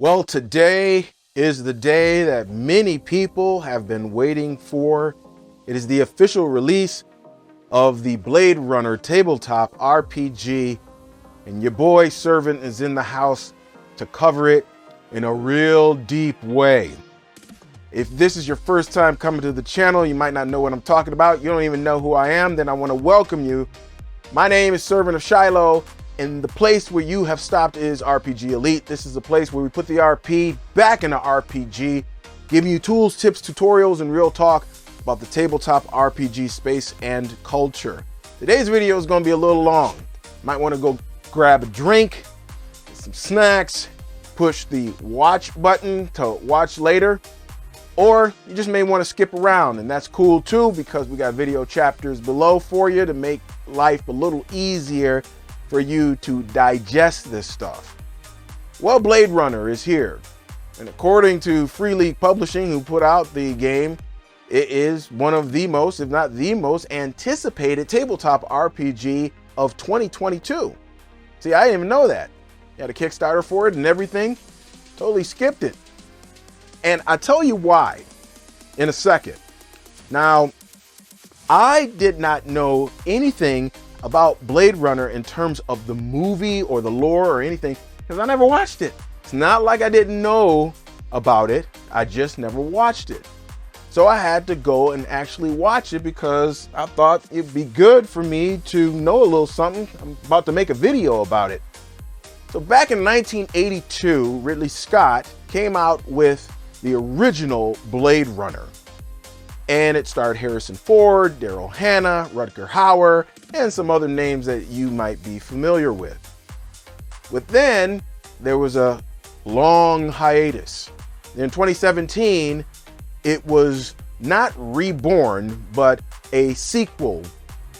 Well, today is the day that many people have been waiting for. It is the official release of the Blade Runner tabletop RPG, and your boy Servant is in the house to cover it in a real deep way. If this is your first time coming to the channel, you might not know what I'm talking about. You don't even know who I am, then I want to welcome you. My name is Servant of Shiloh, and the place where you have stopped is RPG Elite. This is the place where we put the RP back into RPG, giving you tools, tips, tutorials, and real talk about the tabletop RPG space and culture. Today's video is going to be a little long. Might want to go grab a drink, get some snacks, push the watch button to watch later, or you just may want to skip around, and that's cool too, because we got video chapters below for you to make life a little easier for you to digest this stuff. Well, Blade Runner is here, and according to Free League Publishing, who put out the game, it is one of the most, if not the most, anticipated tabletop RPG of 2022. See, I didn't even know that. You had a Kickstarter for it and everything. Totally skipped it. And I'll tell you why in a second. Now, I did not know anything about Blade Runner in terms of the movie or the lore or anything, because I never watched it. It's not like I didn't know about it, I just never watched it. So I had to go and actually watch it because I thought it'd be good for me to know a little something. I'm about to make a video about it. So back in 1982, Ridley Scott came out with the original Blade Runner. And it starred Harrison Ford, Daryl Hannah, Rutger Hauer, and some other names that you might be familiar with. But then there was a long hiatus. In 2017, it was not reborn, but a sequel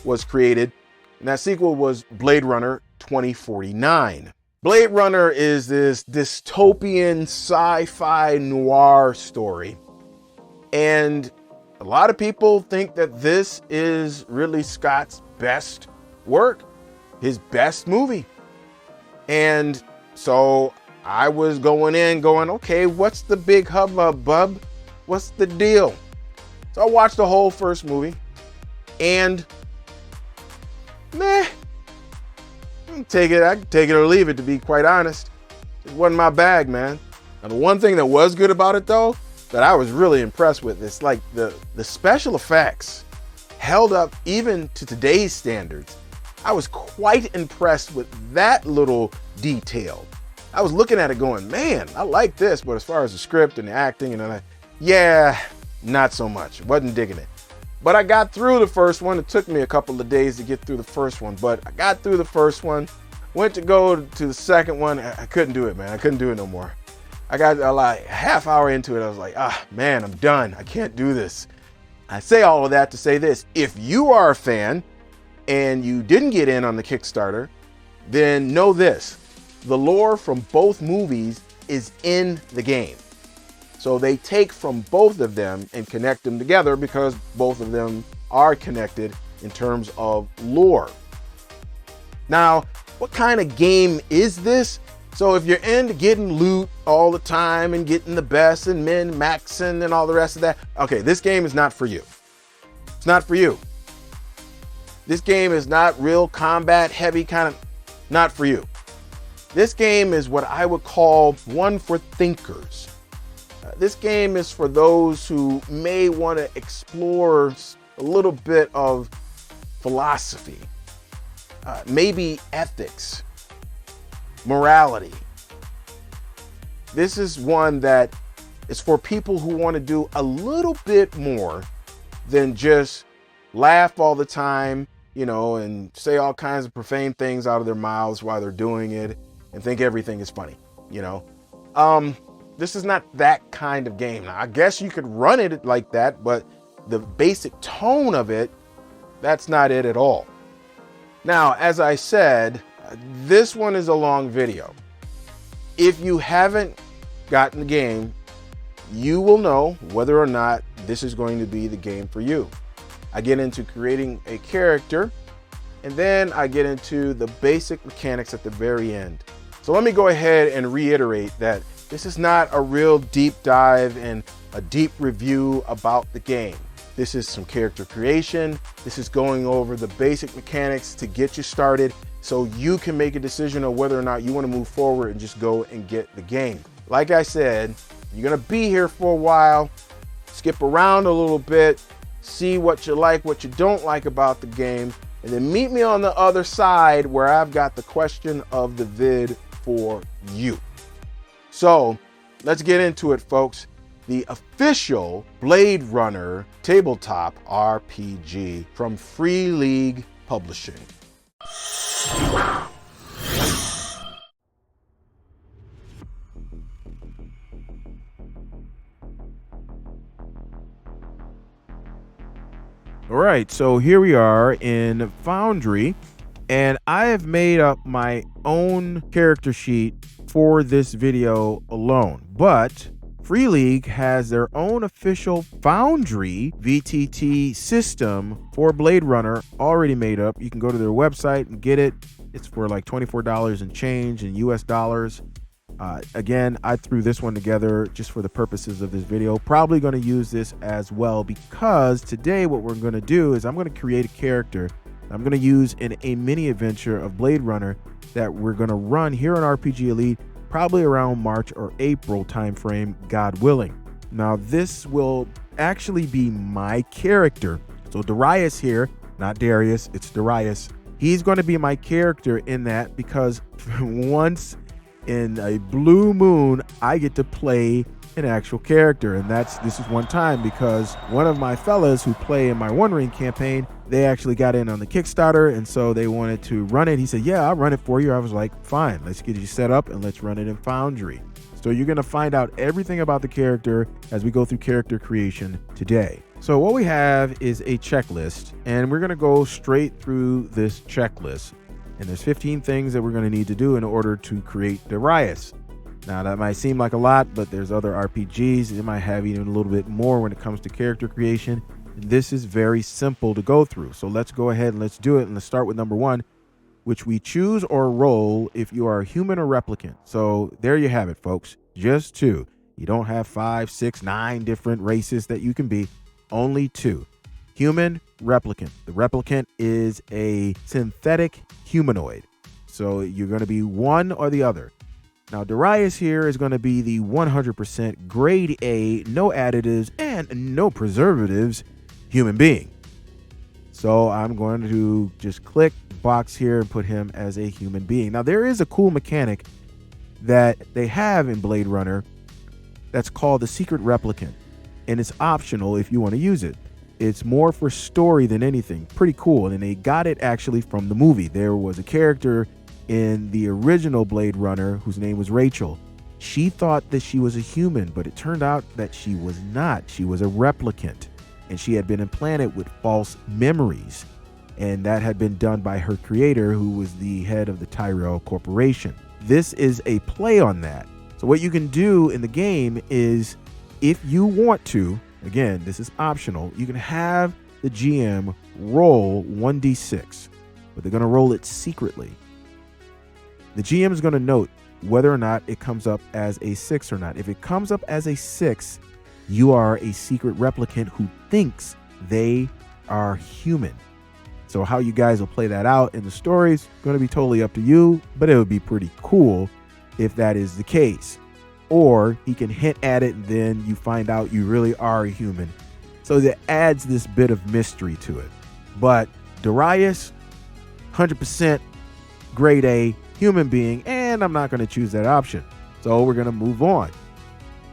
was created, and that sequel was Blade Runner 2049. Blade Runner is this dystopian sci-fi noir story, and a lot of people think that this is Ridley Scott's best work, his best movie. And so I was going, okay, what's the big hubbub, bub? What's the deal? So I watched the whole first movie, and I can take it or leave it, to be quite honest. It wasn't my bag, man. And the one thing that was good about it, though, that I was really impressed with, it's like the special effects held up even to today's standards. I was quite impressed with that little detail. I was looking at it going, man, I like this, but as far as the script and the acting and yeah, not so much. Wasn't digging it. But I got through the first one. It took me a couple of days to get through the first one, but I got through the first one. Went to go to the second one. I couldn't do it, man. I couldn't do it no more. I got like a half hour into it. I was like, man, I'm done. I can't do this. I say all of that to say this. If you are a fan and you didn't get in on the Kickstarter, then know this. The lore from both movies is in the game. So they take from both of them and connect them together because both of them are connected in terms of lore. Now, what kind of game is this? So if you're into getting loot all the time and getting the best and min-maxing and all the rest of that, okay, this game is not for you. It's not for you. This game is not real combat heavy not for you. This game is what I would call one for thinkers. This game is for those who may want to explore a little bit of philosophy, maybe ethics, morality. This is one that is for people who want to do a little bit more than just laugh all the time, and say all kinds of profane things out of their mouths while they're doing it and think everything is funny, This is not that kind of game. Now, I guess you could run it like that, but the basic tone of it, that's not it at all. Now, as I said, this one is a long video. If you haven't gotten the game, you will know whether or not this is going to be the game for you. I get into creating a character, and then I get into the basic mechanics at the very end. So let me go ahead and reiterate that This is not a real deep dive and a deep review about the game. This is some character creation. This is going over the basic mechanics to get you started so you can make a decision on whether or not you want to move forward and just go and get the game. Like I said, you're going to be here for a while, skip around a little bit, see what you like, what you don't like about the game, and then meet me on the other side where I've got the question of the vid for you. So let's get into it, folks. The official Blade Runner tabletop RPG from Free League Publishing. All right, so here we are in Foundry, and I have made up my own character sheet for this video alone, but Free League has their own official Foundry VTT system for Blade Runner already made up. You can go to their website and get it. It's for like $24 and change in US dollars. Again, I threw this one together just for the purposes of this video. Probably going to use this as well because today what we're going to do is I'm going to create a character I'm going to use in a mini adventure of Blade Runner that we're going to run here on RPG Elite probably around March or April timeframe, God willing. Now, this will actually be my character. So Darius here, not Darius, it's Darius. He's going to be my character in that because once in a blue moon, I get to play an actual character. And this is one time because one of my fellas who play in my One Ring campaign, they actually got in on the Kickstarter, and so they wanted to run it. He said, yeah, I'll run it for you. I was like, fine, let's get you set up and let's run it in Foundry. So you're going to find out everything about the character as we go through character creation today. So what we have is a checklist, and we're going to go straight through this checklist. And there's 15 things that we're going to need to do in order to create Darius. Now, that might seem like a lot, but there's other RPGs. It might have even a little bit more when it comes to character creation. This is very simple to go through. So let's go ahead and let's do it. And let's start with number one, which we choose or roll if you are a human or replicant. So there you have it, folks. Just two. You don't have 5, 6, 9 different races that you can be. Only two. Human, replicant. The replicant is a synthetic humanoid. So you're going to be one or the other. Now, Darius here is going to be the 100% grade A, no additives and no preservatives human being. So I'm going to just click box here and put him as a human being. Now, there is a cool mechanic that they have in Blade Runner that's called the secret replicant, and it's optional if you want to use it. It's more for story than anything. Pretty cool. And they got it actually from the movie. There was a character in the original Blade Runner whose name was Rachel. She thought that she was a human, but it turned out that she was not. She was a replicant, and she had been implanted with false memories. And that had been done by her creator, who was the head of the Tyrell Corporation. This is a play on that. So what you can do in the game is, if you want to, again, this is optional, you can have the GM roll 1d6, but they're going to roll it secretly. The GM is going to note whether or not it comes up as a 6 or not. If it comes up as a 6, you are a secret replicant who thinks they are human. So how you guys will play that out in the story is going to be totally up to you, but it would be pretty cool if that is the case. Or he can hint at it and then you find out you really are a human. So that adds this bit of mystery to it. But Darius, 100% grade A human being, and I'm not going to choose that option. So we're going to move on.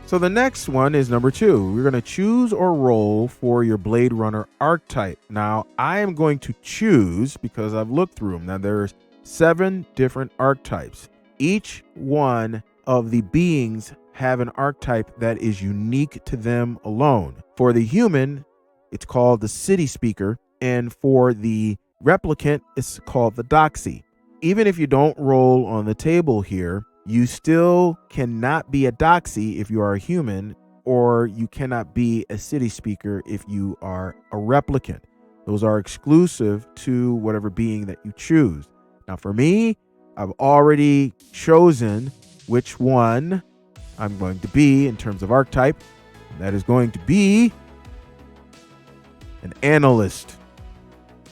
So the next one is number 2. We're going to choose or roll for your Blade Runner archetype. Now, I am going to choose, because I've looked through them. Now, there's 7 different archetypes. Each one of the beings have an archetype that is unique to them alone. For the human, it's called the city speaker, and for the replicant, it's called the doxy. Even if you don't roll on the table here, you still cannot be a doxy if you are a human, or you cannot be a city speaker if you are a replicant. Those are exclusive to whatever being that you choose. Now, for me, I've already chosen which one I'm going to be in terms of archetype. That is going to be an analyst.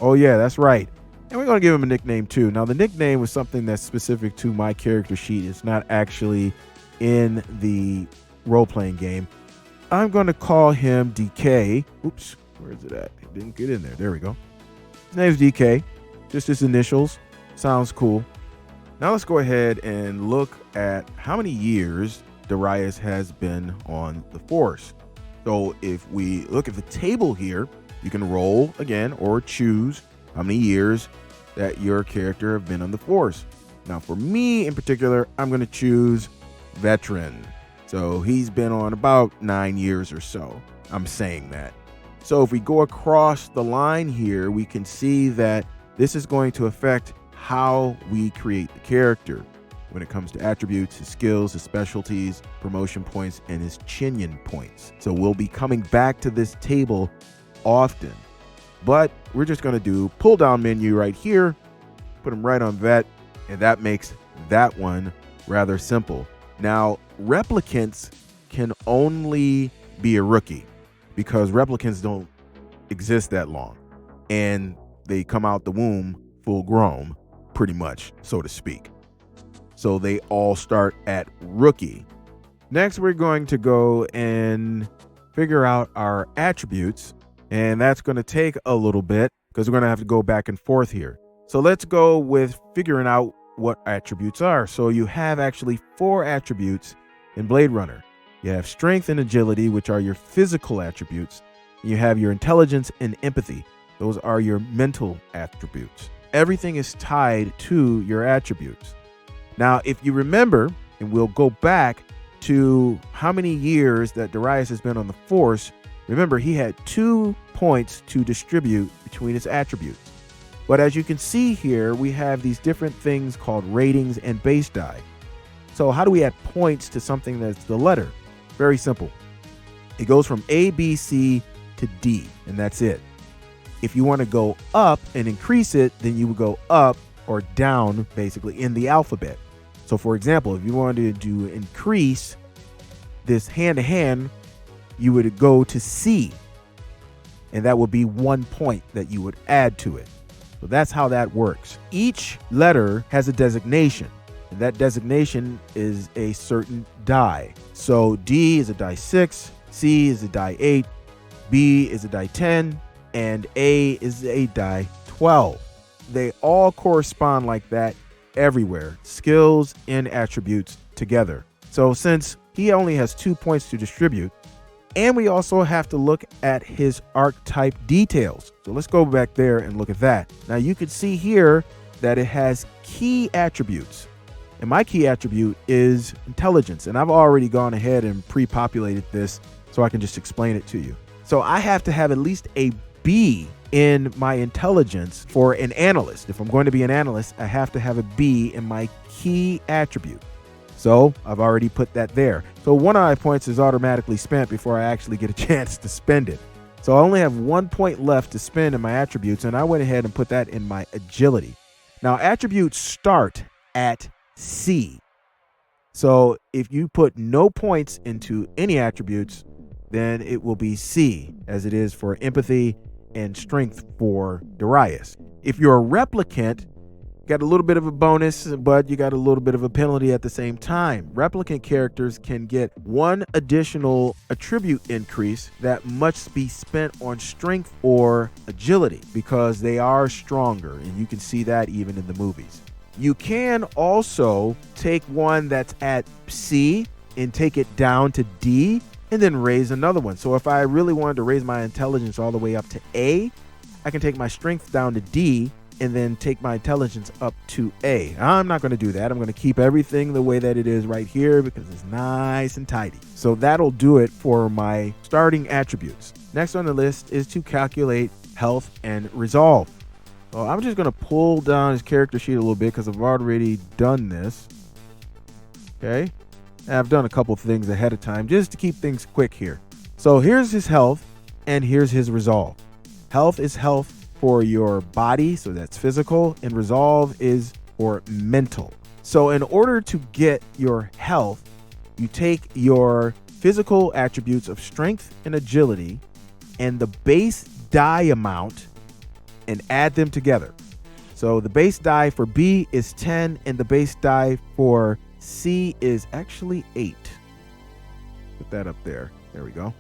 Oh yeah, that's right. And we're going to give him a nickname too. Now the nickname was something that's specific to my character sheet. It's not actually in the role-playing game. I'm going to call him DK. Oops, where is it at? It didn't get in there. There we go. His name's DK. Just his initials. Sounds cool. Now let's go ahead and look at how many years Darius has been on the force. So if we look at the table here, you can roll again or choose how many years that your character have been on the force. Now for me in particular, I'm going to choose veteran. So he's been on about 9 years or so. I'm saying that. So if we go across the line here, we can see that this is going to affect how we create the character when it comes to attributes, his skills, his specialties, promotion points, and his Chinyen points. So we'll be coming back to this table often, but we're just going to do pull down menu right here, put them right on vet, and that makes that one rather simple. Now, replicants can only be a rookie because replicants don't exist that long and they come out the womb full grown, pretty much, so to speak. So they all start at rookie. Next, we're going to go and figure out our attributes, and that's going to take a little bit because we're going to have to go back and forth here. So let's go with figuring out what attributes are. So you have actually 4 attributes in Blade Runner. You have strength and agility, which are your physical attributes. You have your intelligence and empathy. Those are your mental attributes. Everything is tied to your attributes. Now, if you remember, and we'll go back to how many years that Darius has been on the force, remember he had 2 points to distribute between his attributes. But as you can see here, we have these different things called ratings and base die. So how do we add points to something that's the letter? Very simple. It goes from A, B, C to D, and that's it. If you want to go up and increase it, then you would go up or down, basically, in the alphabet. So for example, if you wanted to increase this hand-to-hand, you would go to C, and that would be 1 point that you would add to it. So that's how that works. Each letter has a designation, and that designation is a certain die. So D is a die 6, C is a die 8, B is a die 10, and A is a die 12. They all correspond like that everywhere, skills and attributes together. So since he only has 2 points to distribute, and we also have to look at his archetype details. So let's go back there and look at that. Now you can see here that it has key attributes, and my key attribute is intelligence, and I've already gone ahead and pre-populated this so I can just explain it to you. So I have to have at least a B in my intelligence for an analyst. If I'm going to be an analyst, I have to have a B in my key attribute. So I've already put that there. So 1 of my points is automatically spent before I actually get a chance to spend it. So I only have 1 point left to spend in my attributes, and I went ahead and put that in my agility. Now attributes start at C. So if you put no points into any attributes, then it will be C, as it is for empathy and strength for Darius. If you're a replicant, you got a little bit of a bonus, but you got a little bit of a penalty at the same time. Replicant characters can get 1 additional attribute increase that must be spent on strength or agility because they are stronger, and you can see that even in the movies. You can also take one that's at C and take it down to D and then raise another one. So if I really wanted to raise my intelligence all the way up to A, I can take my strength down to D and then take my intelligence up to A. I'm not going to do that. I'm going to keep everything the way that it is right here because it's nice and tidy. So that'll do it for my starting attributes. Next on the list is to calculate health and resolve. So I'm just going to pull down his character sheet a little bit because I've already done this. Okay. I've done a couple things ahead of time just to keep things quick here. So here's his health and here's his resolve. Health is health for your body, so that's physical, and resolve is for mental. So in order to get your health, you take your physical attributes of strength and agility and the base die amount and add them together. So the base die for B is 10 and the base die for C is actually 8. Put that up there. There we go.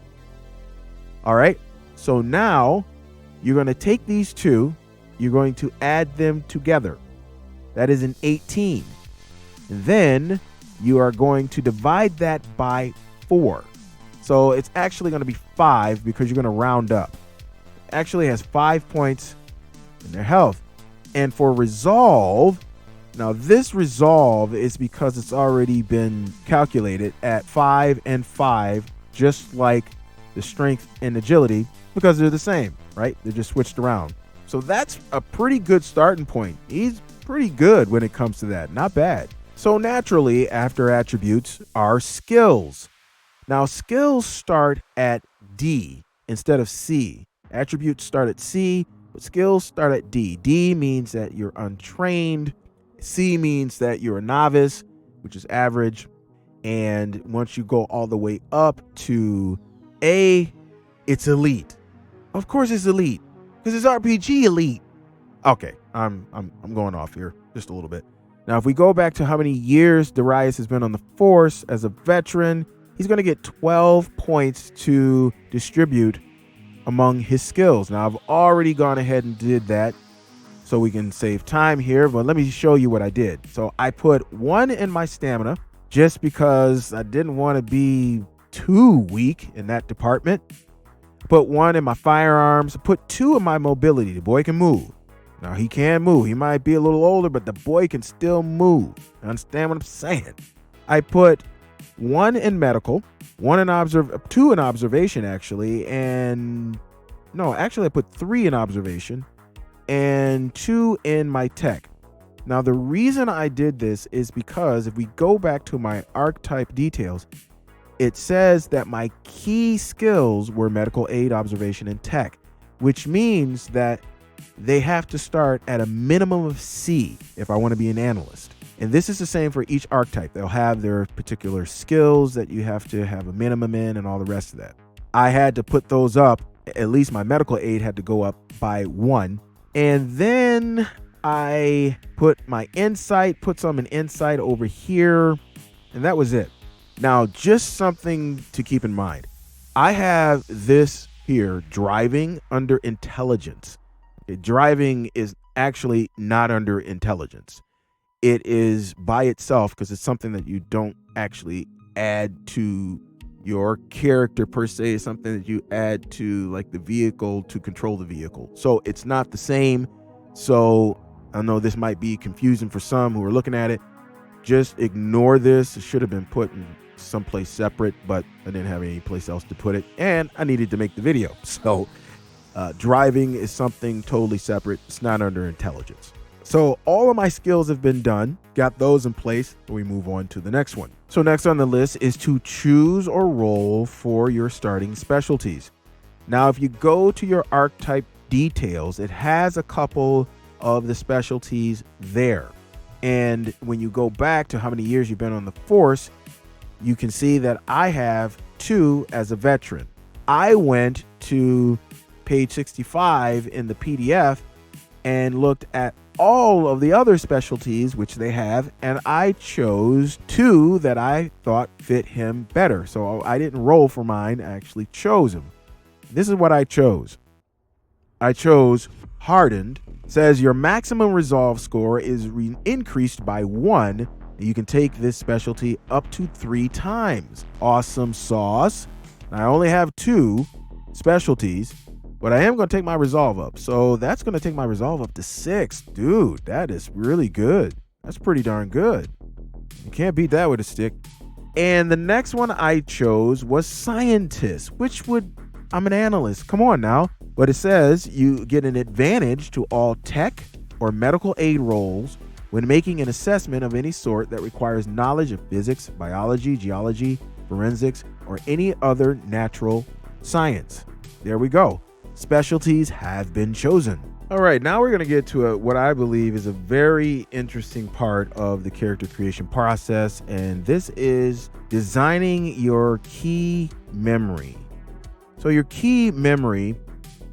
All right. So now you're going to take these two, you're going to add them together. That is an 18. And then you are going to divide that by 4. So it's actually going to be 5 because you're going to round up. It actually has 5 points in their health. And for resolve, now this resolve is because it's already been calculated at 5 and 5, just like the strength and agility, because they're the same, right? They're just switched around. So that's a pretty good starting point. He's pretty good when it comes to that. Not bad. So naturally, after attributes are skills. Now, skills start at D instead of C. Attributes start at C, but skills start at D. D means that you're untrained. C means that you're a novice, which is average. And once you go all the way up to A, it's elite. Of course it's elite, because it's RPG elite. Okay, I'm going off here just a little bit. Now, if we go back to how many years Darius has been on the force as a veteran, he's going to get 12 points to distribute among his skills. Now, I've already gone ahead and did that so we can save time here, but let me show you what I did. So I put 1 in my stamina just because I didn't want to be too weak in that department. Put 1 in my firearms, put 2 in my mobility. The boy can move. Now, he can move. He might be a little older, but the boy can still move. Understand what I'm saying? I put 1 in medical, 2 in observation, actually, and no, actually I put 3 in observation and 2 in my tech. Now, the reason I did this is because if we go back to my archetype details, it says that my key skills were medical aid, observation, and tech, which means that they have to start at a minimum of C if I want to be an analyst. And this is the same for each archetype. They'll have their particular skills that you have to have a minimum in and all the rest of that. I had to put those up. At least my medical aid had to go up by 1. And then I put my insight, put some in insight over here. And that was it. Now, just something to keep in mind. I have this here, driving, under intelligence. Driving is actually not under intelligence. It is by itself because it's something that you don't actually add to your character per se. It's something that you add to like the vehicle to control the vehicle. So it's not the same. So I know this might be confusing for some who are looking at it. Just ignore this. It should have been put in someplace separate, but I didn't have any place else to put it. And I needed to make the video. So driving is something totally separate. It's not under intelligence. So all of my skills have been done. Got those in place. We move on to the next one. So next on the list is to choose or roll for your starting specialties. Now, if you go to your archetype details, it has a couple of the specialties there. And when you go back to how many years you've been on the force, you can see that I have 2 as a veteran. I went to page 65 in the PDF and looked at all of the other specialties which they have, and I chose 2 that I thought fit him better. So I didn't roll for mine, I actually chose him. This is what I chose. I chose Hardened. It says your maximum resolve score is increased by 1. You can take this specialty up to 3 times. Awesome sauce. I only have 2 specialties, but I am going to take my resolve up. So that's going to take my resolve up to 6. Dude, that is really good. That's pretty darn good. You can't beat that with a stick. And the next one I chose was Scientist, I'm an analyst. Come on now. But it says you get an advantage to all tech or medical aid roles when making an assessment of any sort that requires knowledge of physics, biology, geology, forensics, or any other natural science. There we go. Specialties have been chosen. All right, now we're going to get to what I believe is a very interesting part of the character creation process, and this is designing your key memory. So your key memory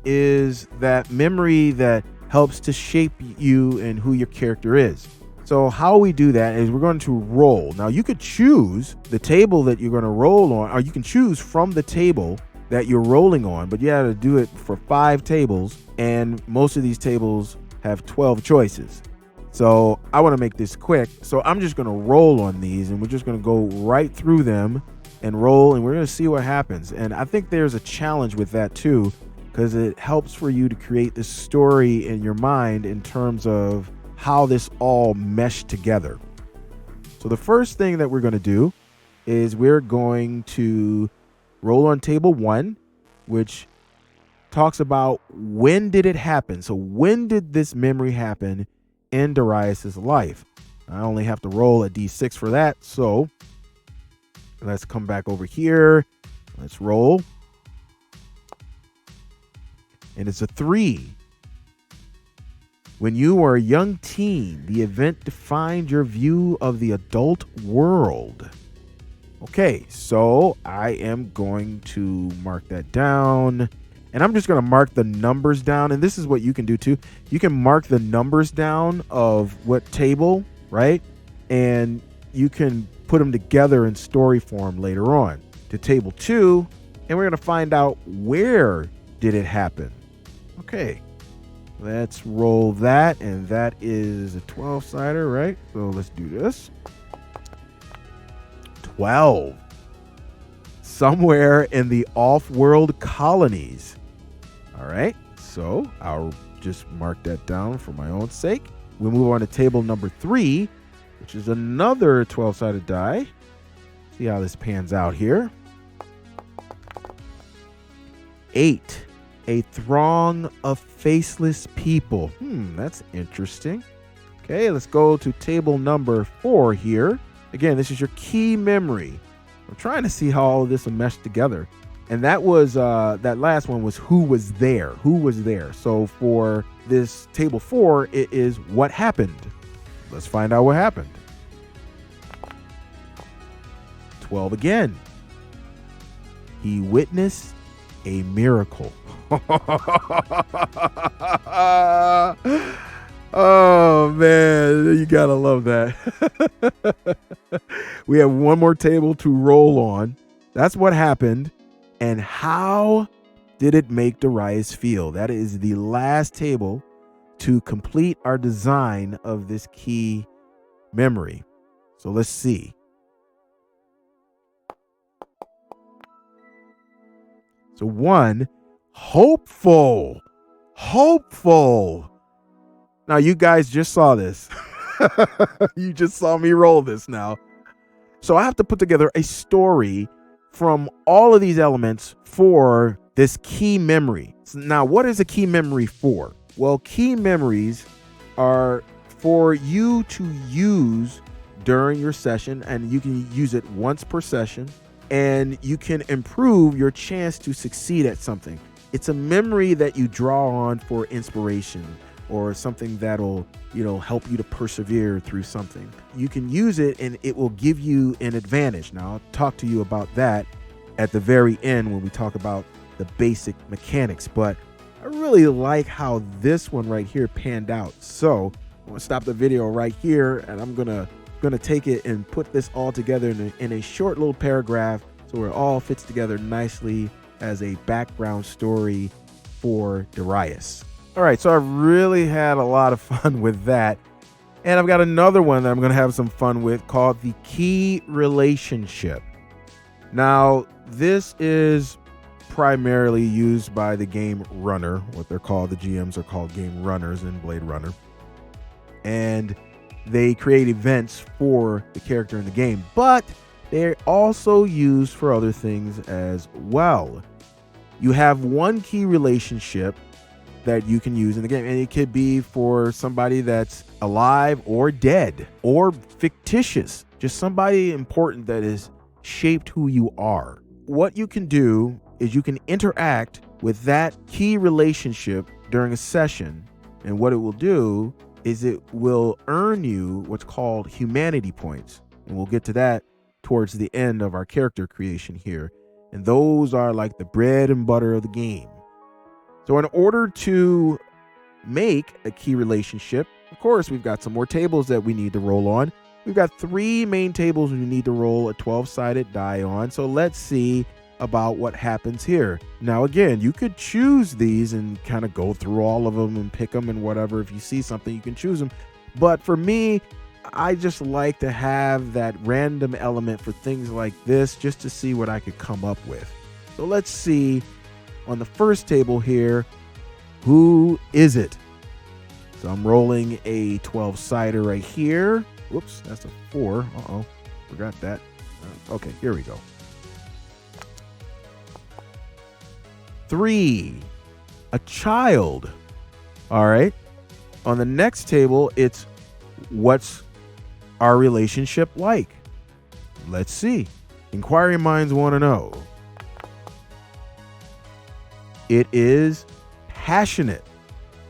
is that memory that helps to shape you and who your character is. So how we do that is we're going to roll. Now you could choose the table that you're going to roll on, or you can choose from the table that you're rolling on, but you have to do it for 5 tables, and most of these tables have 12 choices. So I want to make this quick, so I'm just going to roll on these, and we're just going to go right through them and roll, and we're going to see what happens. And I think there's a challenge with that too, because it helps for you to create this story in your mind in terms of how this all meshed together. So the first thing that we're going to do is we're going to roll on table 1, which talks about when did it happen. So when did this memory happen in Darius's life? I only have to roll a d6 for that. So let's come back over here. Let's roll. And it's a 3. When you were a young teen, the event defined your view of the adult world. Okay, so I am going to mark that down, and I'm just going to mark the numbers down. And this is what you can do too. You can mark the numbers down of what table, right? And you can put them together in story form later on to table 2. And we're going to find out where did it happen. Okay, let's roll that. And that is a 12-sider, right? So let's do this. 12. Somewhere in the off-world colonies. All right, so I'll just mark that down for my own sake. We move on to table number 3, which is another 12-sided die. See how this pans out here. 8. A throng of faceless people. That's interesting. Okay, let's go to table number 4 here. Again, this is your key memory. I'm trying to see how all of this will mesh together. And that was, that last one was who was there? Who was there? So for this table 4, it is what happened. Let's find out what happened. 12 again. He witnessed a miracle. Oh man, you gotta love that. We have one more table to roll on. That's what happened. And how did it make Darius feel? That is the last table to complete our design of this key memory. So let's see. So 1, hopeful. Now you guys just saw this. You just saw me roll this now. So I have to put together a story from all of these elements for this key memory. So now, what is a key memory for? Well, key memories are for you to use during your session, and you can use it once per session, and you can improve your chance to succeed at something. It's a memory that you draw on for inspiration or something that'll, help you to persevere through something. You can use it and it will give you an advantage. Now, I'll talk to you about that at the very end when we talk about the basic mechanics, but I really like how this one right here panned out. So I'm gonna stop the video right here, and I'm gonna take it and put this all together in a short little paragraph so it all fits together nicely as a background story for Darius. All right, so I've really had a lot of fun with that. And I've got another one that I'm going to have some fun with called the key relationship. Now, this is primarily used by the game runner, what they're called. The GMs are called game runners in Blade Runner. And they create events for the character in the game, but they're also used for other things as well. You have one key relationship that you can use in the game, and it could be for somebody that's alive or dead or fictitious, just somebody important that has shaped who you are. What you can do is you can interact with that key relationship during a session And what it will do is it will earn you what's called humanity points. And we'll get to that towards the end of our character creation here. And those are like the bread and butter of the game. So in order to make a key relationship, of course, we've got some more tables that we need to roll on. We've got 3 main tables we need to roll a 12-sided die on. So let's see about what happens here. Now, again, you could choose these and kind of go through all of them and pick them and whatever. If you see something, you can choose them. But for me, I just like to have that random element for things like this just to see what I could come up with. So let's see on the first table here, who is it? So I'm rolling a 12-sider right here. Whoops, that's a 4. Uh-oh, forgot that. Okay, here we go. 3, a child. All right. On the next table, it's what's our relationship like? Let's see. Inquiring minds want to know. It is passionate.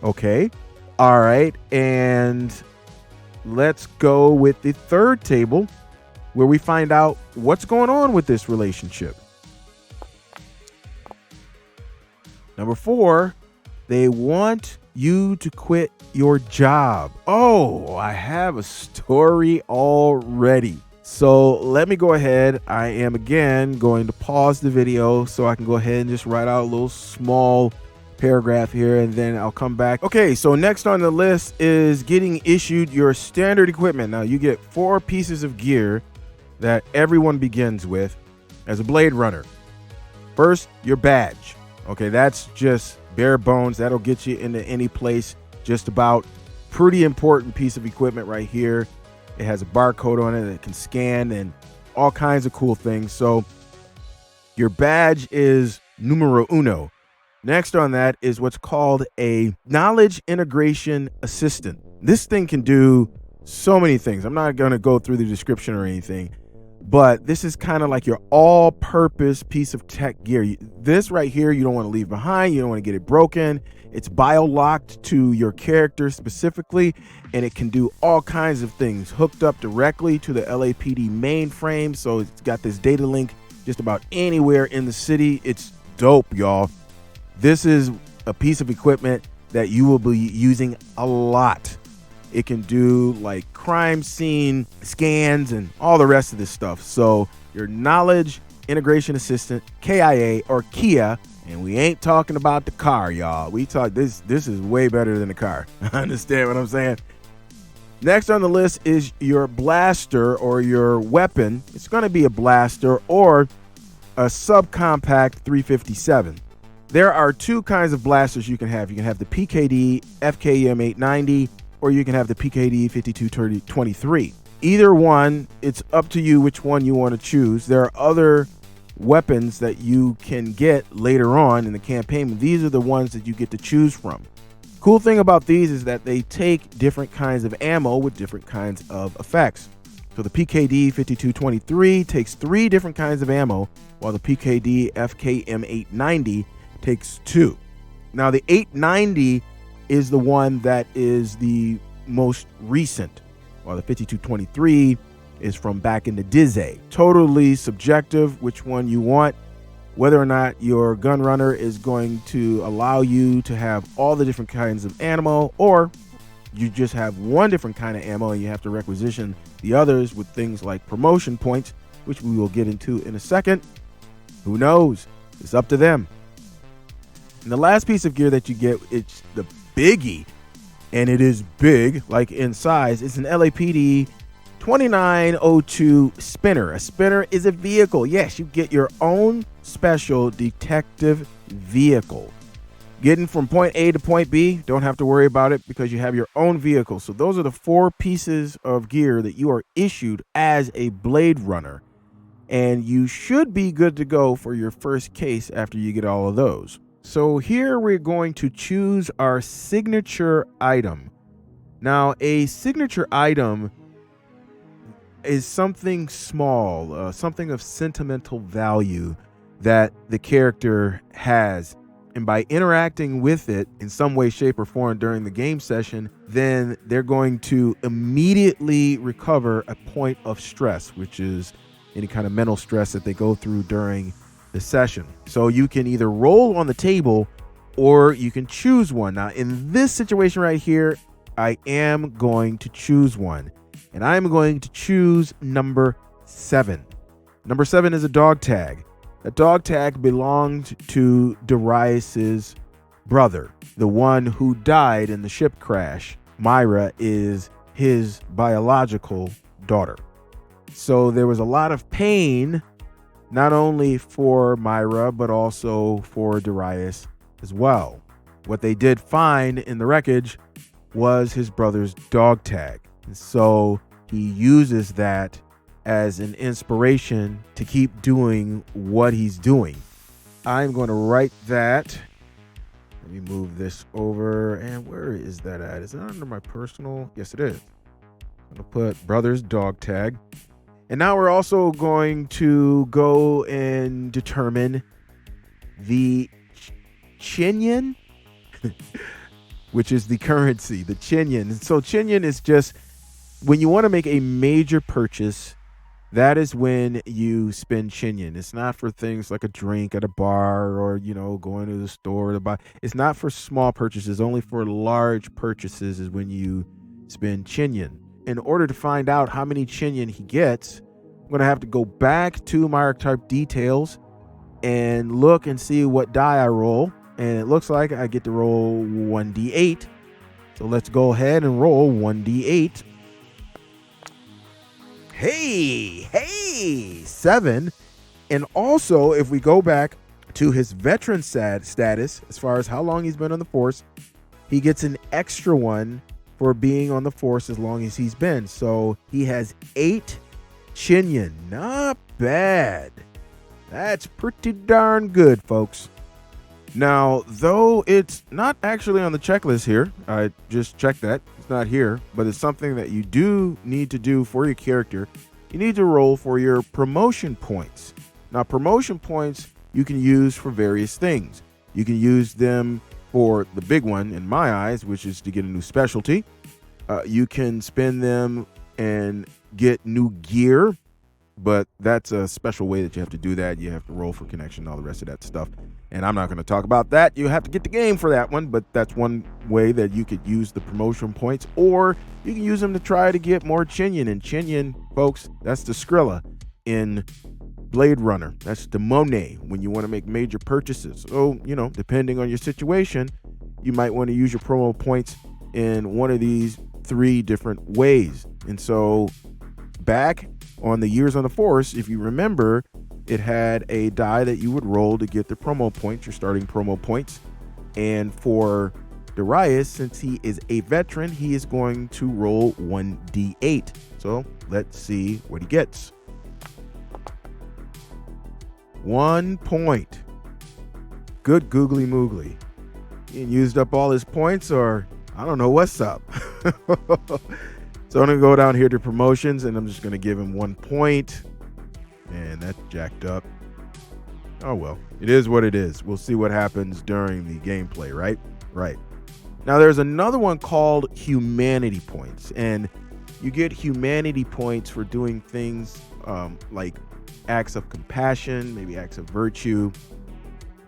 Okay. All right. And let's go with the third table where we find out what's going on with this relationship. Number 4, they want you to quit your job. Oh, I have a story already. So let me go ahead. I am again going to pause the video so I can go ahead and just write out a little small paragraph here, and then I'll come back. Okay, so next on the list is getting issued your standard equipment. Now you get 4 pieces of gear that everyone begins with as a Blade Runner. First, your badge. Okay, that's just bare bones. That'll get you into any place just about. Pretty important piece of equipment right here. It has a barcode on it that can scan and all kinds of cool things. So your badge is numero uno. Next on that is what's called a knowledge integration assistant. This thing can do so many things. I'm not going to go through the description or anything, but this is kind of like your all-purpose piece of tech gear. This right here, you don't want to leave behind. You don't want to get it broken. It's bio-locked to your character specifically, and it can do all kinds of things. Hooked up directly to the LAPD mainframe, so it's got this data link just about anywhere in the city. It's dope, y'all. This is a piece of equipment that you will be using a lot. It can do like crime scene scans and all the rest of this stuff. So your knowledge integration assistant, KIA or Kia, and we ain't talking about the car, y'all. We talk this is way better than the car. Understand what I'm saying? Next on the list is your blaster or your weapon. It's going to be a blaster or a subcompact 357. There are 2 kinds of blasters you can have. You can have the PKD FKM 890, or you can have the PKD 5223. Either one, it's up to you which one you want to choose. There are other weapons that you can get later on in the campaign, but these are the ones that you get to choose from. Cool thing about these is that they take different kinds of ammo with different kinds of effects. So the PKD 5223 takes 3 different kinds of ammo, while the PKD FKM 890 takes 2. Now the 890 is the one that is the most recent, while the 5223 is from back in the Dizzy. Totally subjective which one you want, whether or not your gun runner is going to allow you to have all the different kinds of ammo, or you just have one different kind of ammo and you have to requisition the others with things like promotion points, which we will get into in a second. Who knows? It's up to them. And the last piece of gear that you get, it's the biggie, and it is big, like in size. It's an LAPD 2902 spinner. A spinner is a vehicle. Yes, you get your own special detective vehicle. Getting from point A to point B, don't have to worry about it because you have your own vehicle. So those are the 4 pieces of gear that you are issued as a Blade Runner. And you should be good to go for your first case after you get all of those. So here we're going to choose our signature item. Now, a signature item is something small, something of sentimental value that the character has. and by interacting with it in some way, shape, or form during the game session, then they're going to immediately recover a point of stress, which is any kind of mental stress that they go through during the session. So you can either roll on the table or you can choose one. Now, in this situation right here, I am going to choose one, and I'm going to choose number 7. Number 7 is a dog tag. A dog tag belonged to Darius's brother, the one who died in the ship crash. Myra is his biological daughter. So there was a lot of pain, not only for Myra, but also for Darius as well. What they did find in the wreckage was his brother's dog tag. And so he uses that as an inspiration to keep doing what he's doing. I'm going to write that. Let me move this over. And where is that at? Is it under my personal? Yes, it is. I'm going to put brother's dog tag. And now we're also going to go and determine the Chinyen, which is the currency, the Chinyen. And so Chinyen is just when you want to make a major purchase, that is when you spend Chinyen. It's not for things like a drink at a bar or, going to the store to buy. It's not for small purchases. Only for large purchases is when you spend Chinyen. In order to find out how many Chinyen he gets, I'm going to have to go back to my archetype details and look and see what die I roll. And it looks like I get to roll 1d8. So let's go ahead and roll 1d8. Hey, 7. And also, if we go back to his veteran status, as far as how long he's been on the force, he gets an extra one for being on the force as long as he's been. So he has 8 Chinyen. Not bad. That's pretty darn good, folks. Now, though it's not actually on the checklist here, I just checked that. It's not here, but it's something that you do need to do for your character. You need to roll for your promotion points. Now, promotion points you can use for various things. You can use them for the big one, in my eyes, which is to get a new specialty. You can spend them and get new gear, but that's a special way that you have to do that. You have to roll for connection and all the rest of that stuff. And I'm not going to talk about that. You have to get the game for that one, but that's one way that you could use the promotion points, or you can use them to try to get more Chinyen. And Chinyen, folks, that's the Skrilla in Blade Runner. That's the Monet when you want to make major purchases. So, depending on your situation, you might want to use your promo points in one of these 3 different ways. And so back on the Years on the Force, if you remember, it had a die that you would roll to get the promo points, your starting promo points. And for Darius, since he is a veteran, he is going to roll 1d8. So let's see what he gets. 1 point. Good googly moogly. He used up all his points, or I don't know what's up. So I'm going to go down here to promotions, and I'm just going to give him 1 point. Man, that's jacked up. Oh, well, it is what it is. We'll see what happens during the gameplay, right? Right. Now, there's another one called humanity points, and you get humanity points for doing things like acts of compassion, maybe acts of virtue,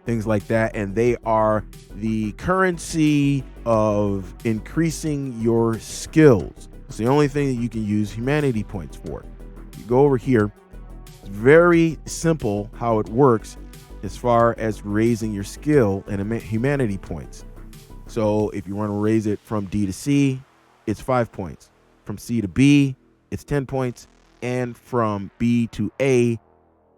things like that. And they are the currency of increasing your skills. It's the only thing that you can use humanity points for. You go over here. It's very simple how it works as far as raising your skill and humanity points. So if you want to raise it from D to C, it's 5 points. From C to B, it's 10 points. And from B to A,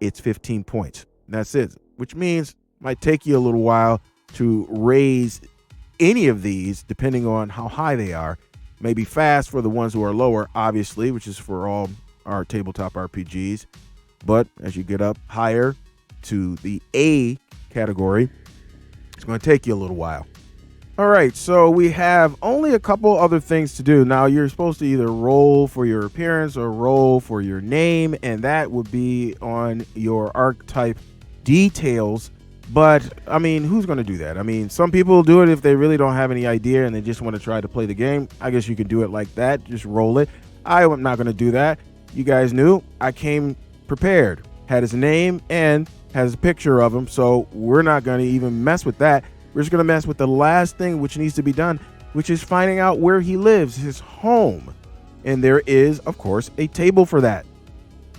it's 15 points. And that's it, which means it might take you a little while to raise any of these, depending on how high they are. Maybe fast for the ones who are lower, obviously, which is for all our tabletop RPGs. But as you get up higher to the A category, it's going to take you a little while. All right, so we have only a couple other things to do. Now, you're supposed to either roll for your appearance or roll for your name, and that would be on your archetype details But I mean, who's going to do that? I mean, some people do it if they really don't have any idea and they just want to try to play the game. I guess you could do it like that. Just roll it. I am not going to do that. You guys knew I came prepared, had his name and has a picture of him. So we're not going to even mess with that. We're just going to mess with the last thing which needs to be done, which is finding out where he lives, his home. And there is, of course, a table for that.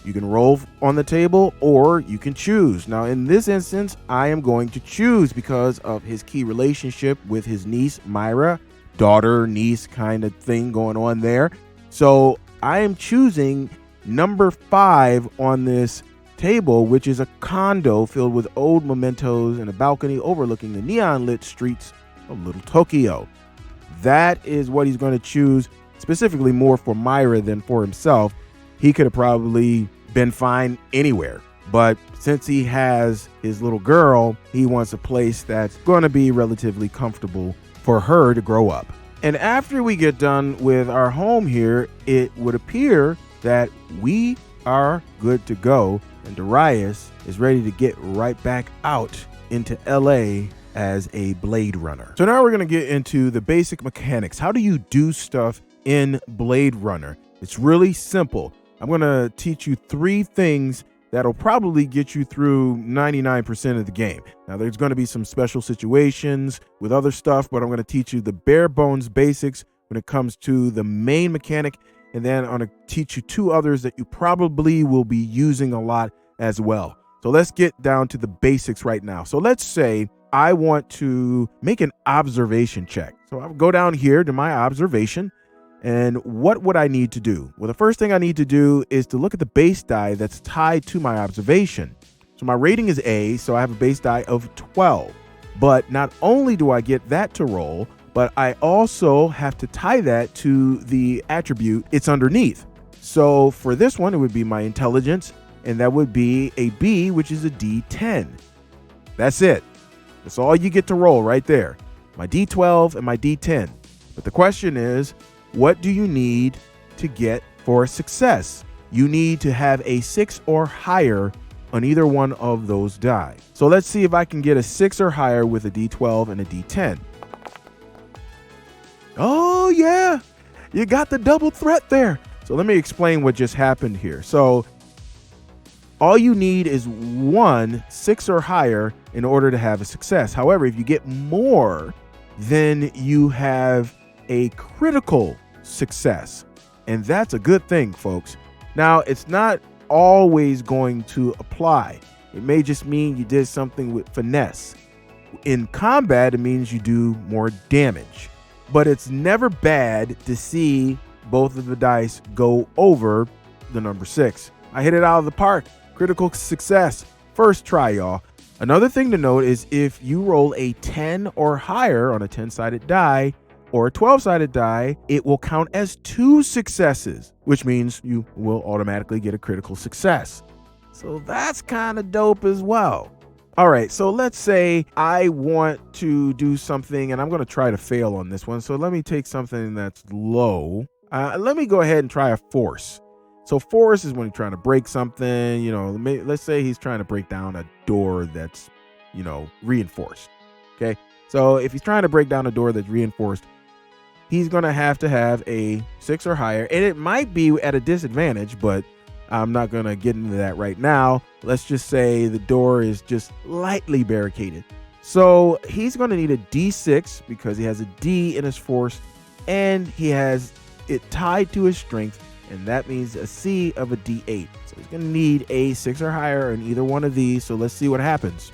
You can roll on the table or you can choose. Now, in this instance, I am going to choose because of his key relationship with his niece, Myra, daughter, niece kind of thing going on there. So I am choosing number 5 on this table, which is a condo filled with old mementos and a balcony overlooking the neon lit streets of Little Tokyo. That is what he's going to choose, specifically more for Myra than for himself. He could have probably been fine anywhere, but since he has his little girl, he wants a place that's going to be relatively comfortable for her to grow up. And after we get done with our home here, it would appear that we are good to go, and Darius is ready to get right back out into LA as a Blade Runner. So now we're going to get into the basic mechanics. How do you do stuff in Blade Runner? It's really simple. I'm going to teach you 3 things that'll probably get you through 99% of the game. Now, there's going to be some special situations with other stuff, but I'm going to teach you the bare bones basics when it comes to the main mechanic. And then I'm going to teach you 2 others that you probably will be using a lot as well. So let's get down to the basics right now. So let's say I want to make an observation check. So I'll go down here to my observation. And what would I need to do? Well, the first thing I need to do is to look at the base die that's tied to my observation. So my rating is A, so I have a base die of 12. But not only do I get that to roll, but I also have to tie that to the attribute it's underneath. So for this one, it would be my intelligence, and that would be a B, which is a D10. That's it. That's all you get to roll right there. My D12 and my D10. But the question is, what do you need to get for success? You need to have a 6 or higher on either one of those die. So let's see if I can get a 6 or higher with a D12 and a D10. Oh yeah, you got the double threat there. So let me explain what just happened here. So all you need is 1 6 or higher in order to have a success. However, if you get more, then you have a critical success, and that's a good thing, folks. Now, it's not always going to apply. It may just mean you did something with finesse. In combat, it means you do more damage, but it's never bad to see both of the dice go over the number 6. I hit it out of the park. Critical success. First try, y'all. Another thing to note is if you roll a 10 or higher on a 10-sided die, or a 12-sided die, it will count as 2 successes, which means you will automatically get a critical success. So that's kind of dope as well. All right, so let's say I want to do something, and I'm going to try to fail on this one. So let me take something that's low. Let me go ahead and try a force. So force is when you're trying to break something, let's say he's trying to break down a door that's, reinforced. Okay, so if he's trying to break down a door that's reinforced, he's going to have a 6 or higher, and it might be at a disadvantage, but I'm not going to get into that right now. Let's just say the door is just lightly barricaded. So he's going to need a D6 because he has a D in his force, and he has it tied to his strength, and that means a C of a D8. So he's going to need a 6 or higher in either one of these. So let's see what happens.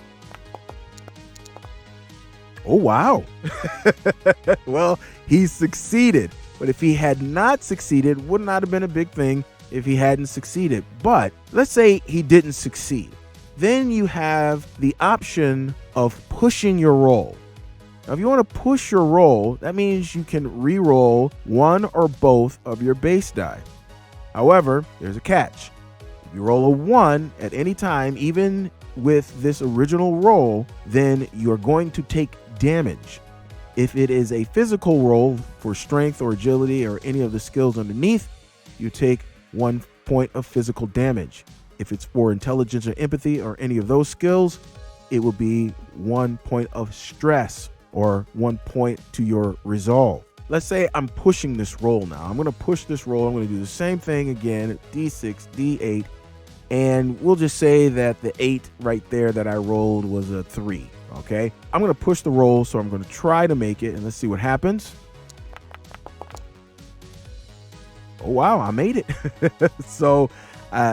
Oh, wow. Well, he succeeded. But if he had not succeeded, would not have been a big thing if he hadn't succeeded. But let's say he didn't succeed. Then you have the option of pushing your roll. Now, if you want to push your roll, that means you can re-roll 1 or both of your base die. However, there's a catch. If you roll a 1 at any time, even with this original roll, then you're going to take damage. If it is a physical roll for strength or agility or any of the skills underneath, you take 1 point of physical damage. If it's for intelligence or empathy or any of those skills, it will be 1 point of stress or 1 point to your resolve. Let's say I'm pushing this roll now. I'm going to push this roll. I'm going to do the same thing again, D6, D8, and we'll just say that the 8 right there that I rolled was a 3, okay? I'm going to push the roll, so I'm going to try to make it, and let's see what happens. Oh, wow, I made it. So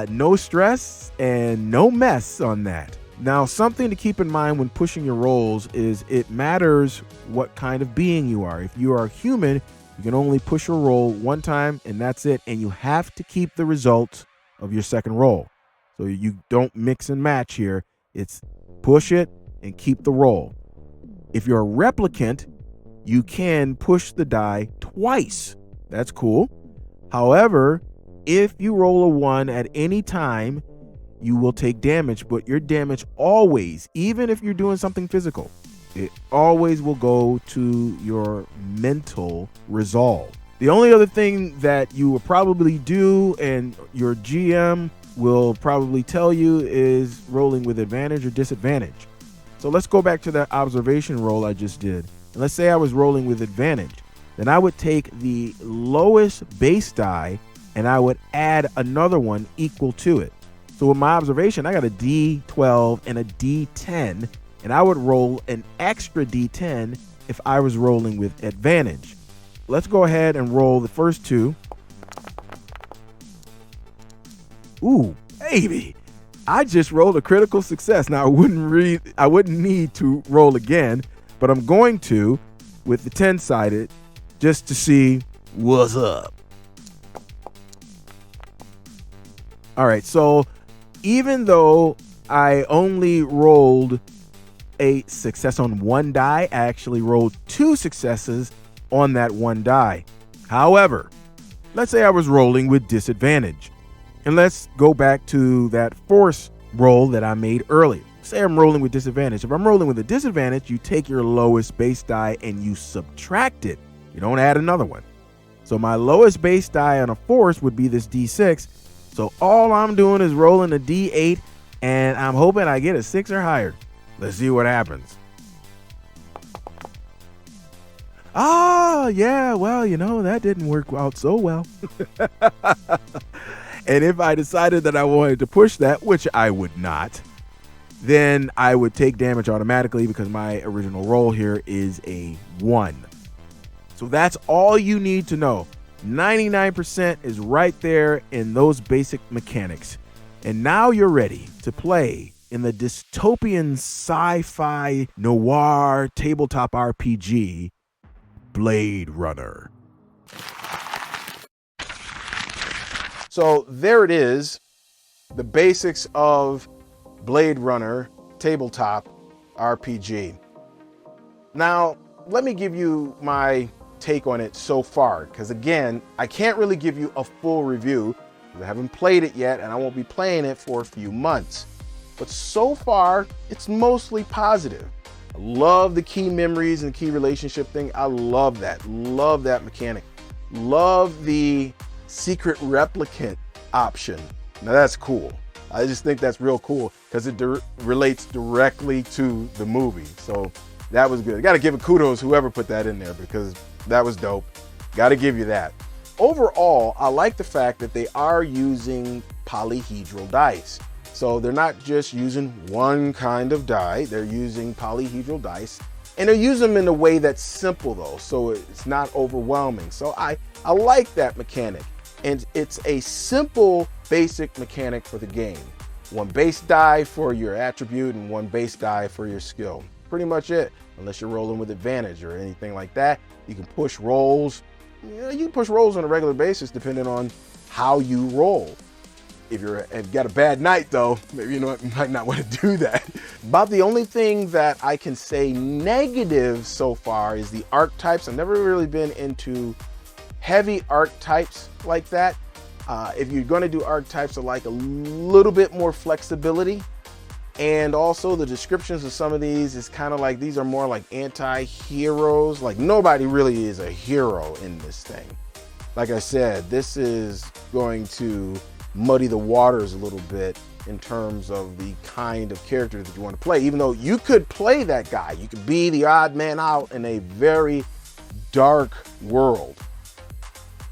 no stress and no mess on that. Now, something to keep in mind when pushing your rolls is it matters what kind of being you are. If you are human, you can only push a roll one time and that's it. And you have to keep the results of your second roll. So you don't mix and match here. It's push it and keep the roll. If you're a replicant, you can push the die twice. That's cool. However, if you roll a 1 at any time, you will take damage, but your damage always, even if you're doing something physical, it always will go to your mental resolve. The only other thing that you will probably do, and your GM will probably tell you, is rolling with advantage or disadvantage. So let's go back to that observation roll I just did. And let's say I was rolling with advantage. Then I would take the lowest base die and I would add another one equal to it. So with my observation, I got a D12 and a D10, and I would roll an extra D10 if I was rolling with advantage. Let's go ahead and roll the first two. Ooh, baby. I just rolled a critical success. Now I wouldn't need to roll again, but I'm going to with the 10-sided just to see what's up. All right, so even though I only rolled a success on one die, I actually rolled 2 successes on that one die. However, let's say I was rolling with disadvantage. And let's go back to that force roll that I made earlier. Say I'm rolling with disadvantage. If I'm rolling with a disadvantage, you take your lowest base die and you subtract it. You don't add another one. So my lowest base die on a force would be this D6. So all I'm doing is rolling a D8 and I'm hoping I get a 6 or higher. Let's see what happens. Yeah, well, that didn't work out so well. And if I decided that I wanted to push that, which I would not, then I would take damage automatically because my original roll here is a 1. So that's all you need to know. 99% is right there in those basic mechanics. And now you're ready to play in the dystopian sci-fi noir tabletop RPG, Blade Runner. So there it is, the basics of Blade Runner tabletop RPG. Now, let me give you my take on it so far, because again, I can't really give you a full review. I haven't played it yet, and I won't be playing it for a few months. But so far, it's mostly positive. I love the key memories and key relationship thing. I love that. Love that mechanic. Love the secret replicant option. Now that's cool. I just think that's real cool because it relates directly to the movie. So that was good. I got to give it kudos whoever put that in there because that was dope. Got to give you that. Overall, I like the fact that they are using polyhedral dice. So they're not just using one kind of die, they're using polyhedral dice. And they're using them in a way that's simple though, so it's not overwhelming. So I like that mechanic. And it's a simple, basic mechanic for the game. One base die for your attribute and one base die for your skill. Pretty much it, unless you're rolling with advantage or anything like that. You can push rolls. You can push rolls on a regular basis depending on how you roll. If you've got a bad night though, maybe you might not want to do that. About the only thing that I can say negative so far is the archetypes. I've never really been into heavy archetypes like that. If you're going to do archetypes, I like a little bit more flexibility. And also the descriptions of some of these is kind of like, these are more like anti-heroes. Like nobody really is a hero in this thing. Like I said, this is going to muddy the waters a little bit in terms of the kind of character that you want to play, even though you could play that guy. You could be the odd man out in a very dark world.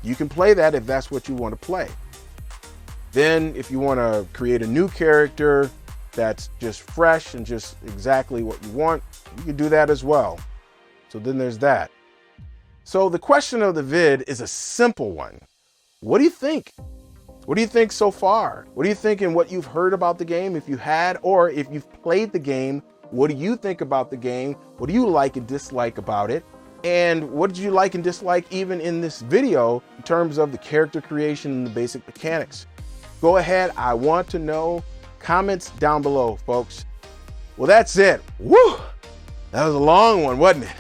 You can play that if that's what you want to play. Then if you want to create a new character that's just fresh and just exactly what you want, you can do that as well. So then there's that. So the question of the vid is a simple one. What do you think? What do you think so far? What do you think in what you've heard about the game, if you had, or if you've played the game, what do you think about the game? What do you like and dislike about it? And what did you like and dislike even in this video in terms of the character creation and the basic mechanics? Go ahead, I want to know. Comments down below, folks. Well, that's it. Woo! That was a long one, wasn't it?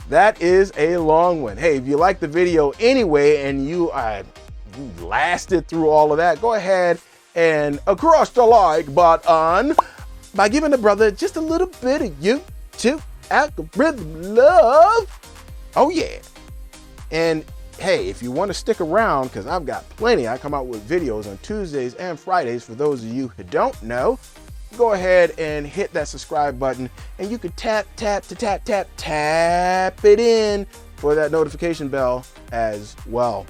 That is a long one. Hey, if you liked the video anyway and you lasted through all of that, go ahead and crush the like button by giving the brother just a little bit of YouTube algorithm love. Oh yeah. And hey, if you want to stick around, because I've got plenty, I come out with videos on Tuesdays and Fridays. For those of you who don't know, go ahead and hit that subscribe button and you can tap it in for that notification bell as well.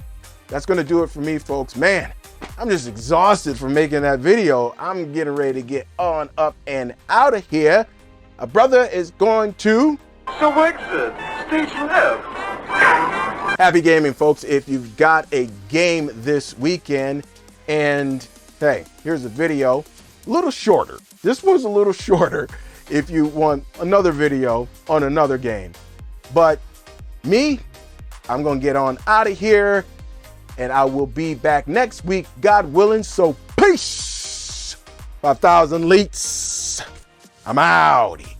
That's going to do it for me, folks. Man, I'm just exhausted from making that video. I'm getting ready to get on up and out of here. A brother is going to... So exit, stage left. Happy gaming, folks. If you've got a game this weekend, and hey, here's a video, a little shorter. This one's a little shorter if you want another video on another game. But me, I'm going to get on out of here, and I will be back next week, God willing. So peace. 5,000 leets. I'm outie.